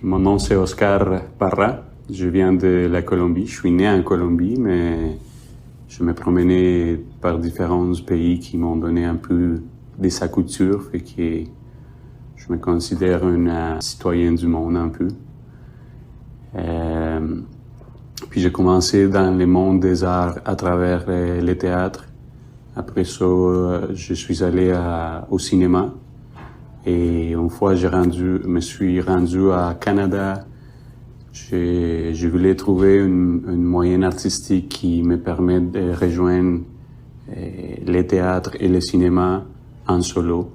Mon nom c'est Oscar Parra, je viens de la Colombie, je suis né en Colombie, mais je me promenais par différents pays qui m'ont donné un peu de sa culture, fait que je me considère un citoyen du monde un peu. Puis j'ai commencé dans le monde des arts à travers le théâtre. Après ça, je suis allé au cinéma. Et une fois, me suis rendu à Canada. Je voulais trouver une moyenne artistique qui me permette de rejoindre les théâtres et le cinéma en solo,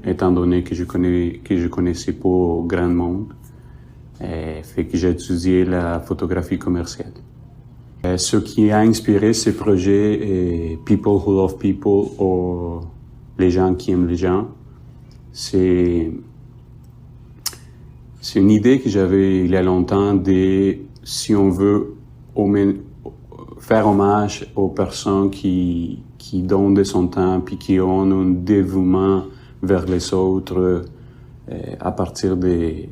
étant donné que je connaissais pas grand monde. Fait que j'ai étudié la photographie commerciale. Ce qui a inspiré ce projet est People Who Love People, ou les gens qui aiment les gens. C'est une idée que j'avais il y a longtemps si on veut faire hommage aux personnes qui donnent de son temps puis qui ont un dévouement vers les autres à partir de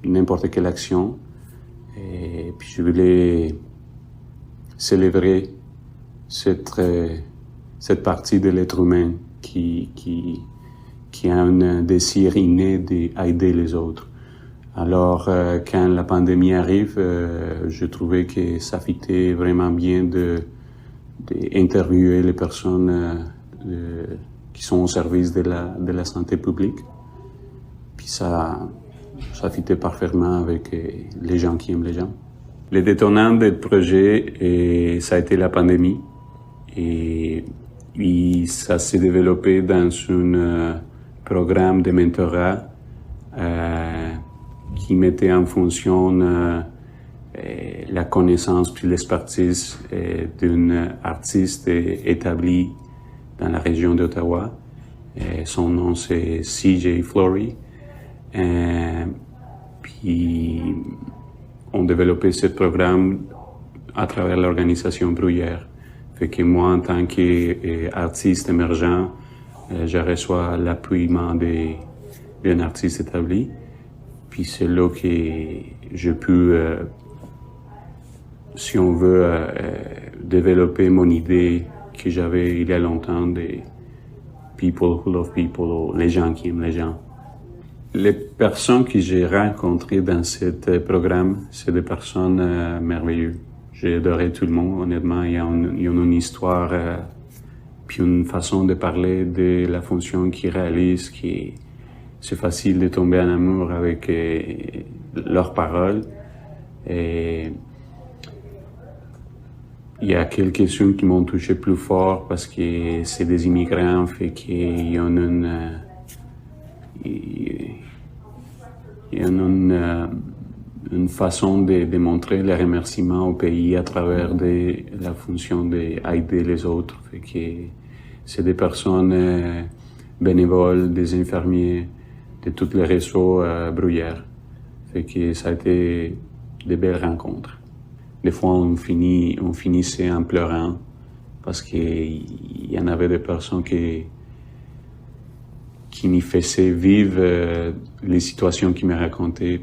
n'importe quelle action. Et puis je voulais célébrer cette partie de l'être humain qui a un désir inné d'aider les autres. Alors, quand la pandémie arrive, je trouvais que ça fitait vraiment bien d'interviewer les personnes qui sont au service de la santé publique. Puis ça fitait parfaitement avec les gens qui aiment les gens. Les détonants du projet, ça a été la pandémie. Et ça s'est développé dans un programme de mentorat qui mettait en fonction la connaissance puis l'expertise d'une artiste établie dans la région d'Ottawa. Son nom c'est CJ Flory. Puis on développait ce programme à travers l'organisation Bruyère. Fait que moi, en tant qu'artiste émergent, je reçois l'appuyement d'un artiste établi. Puis c'est là que je peux, si on veut, développer mon idée que j'avais il y a longtemps des People Who Love People, ou les gens qui aiment les gens. Les personnes que j'ai rencontrées dans ce programme, c'est des personnes merveilleuses. J'ai adoré tout le monde, honnêtement. Il y a une histoire, puis une façon de parler de la fonction qu'ils réalisent, c'est facile de tomber en amour avec leurs paroles. Et il y a quelques-unes qui m'ont touché plus fort parce que c'est des immigrants, fait qu'il y en a une façon de montrer le remerciement au pays à travers la fonction d'aider les autres. Fait que c'est des personnes bénévoles, des infirmiers, de tous les réseaux Bruyère. Fait que ça a été de belles rencontres. Des fois, on finissait en pleurant parce qu'il y en avait des personnes qui me faisaient vivre les situations qu'ils me racontaient,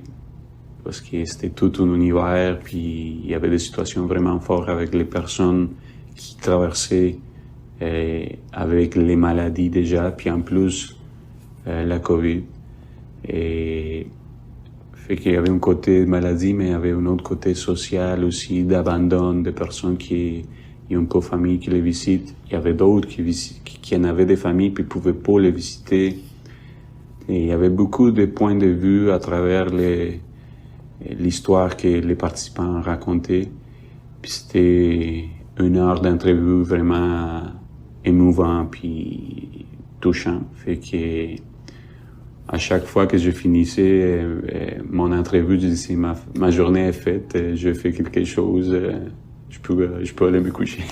parce que c'était tout un univers, puis il y avait des situations vraiment fortes avec les personnes qui traversaient avec les maladies déjà, puis en plus la COVID. Et fait qu'il y avait un côté maladie, mais il y avait un autre côté social aussi, d'abandon, de personnes qui n'ont pas de famille qui les visitent. Il y avait d'autres qui en avaient des familles puis ne pouvaient pas les visiter. Et il y avait beaucoup de points de vue à travers l'histoire que les participants racontaient. Puis c'était une heure d'entrevue vraiment émouvant puis touchant. Fait que à chaque fois que je finissais mon entrevue, je disais ma journée est faite, je fais quelque chose, je peux aller me coucher.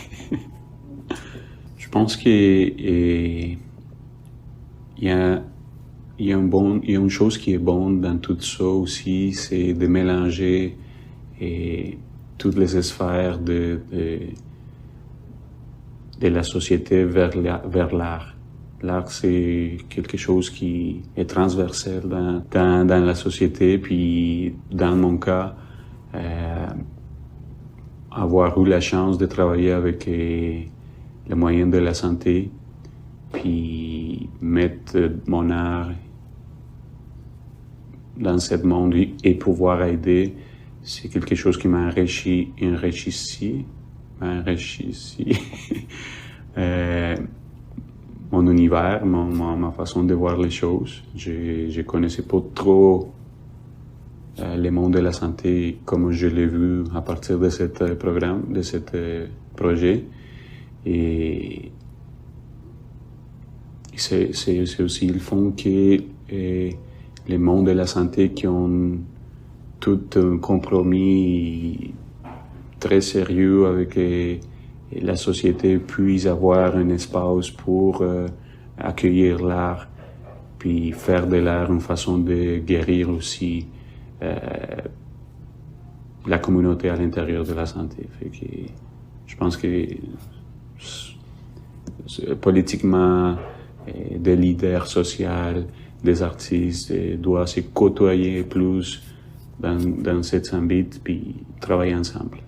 Je pense qu'il y a une chose qui est bonne dans tout ça aussi, c'est de mélanger toutes les sphères de la société vers l'art. L'art, c'est quelque chose qui est transversal dans la société. Puis, dans mon cas, avoir eu la chance de travailler avec les moyens de la santé, puis mettre mon art dans ce monde et pouvoir aider, c'est quelque chose qui m'a enrichi mon univers, ma façon de voir les choses. Je connaissais pas trop le monde de la santé comme je l'ai vu à partir de ce programme, de ce projet. Et c'est aussi le fond que le monde de la santé qui ont tout un compromis très sérieux avec la société puisse avoir un espace pour accueillir l'art, puis faire de l'art une façon de guérir aussi la communauté à l'intérieur de la santé. Fait que je pense que politiquement, des leaders sociaux, des artistes doivent se côtoyer plus dans cet ambit puis travailler ensemble.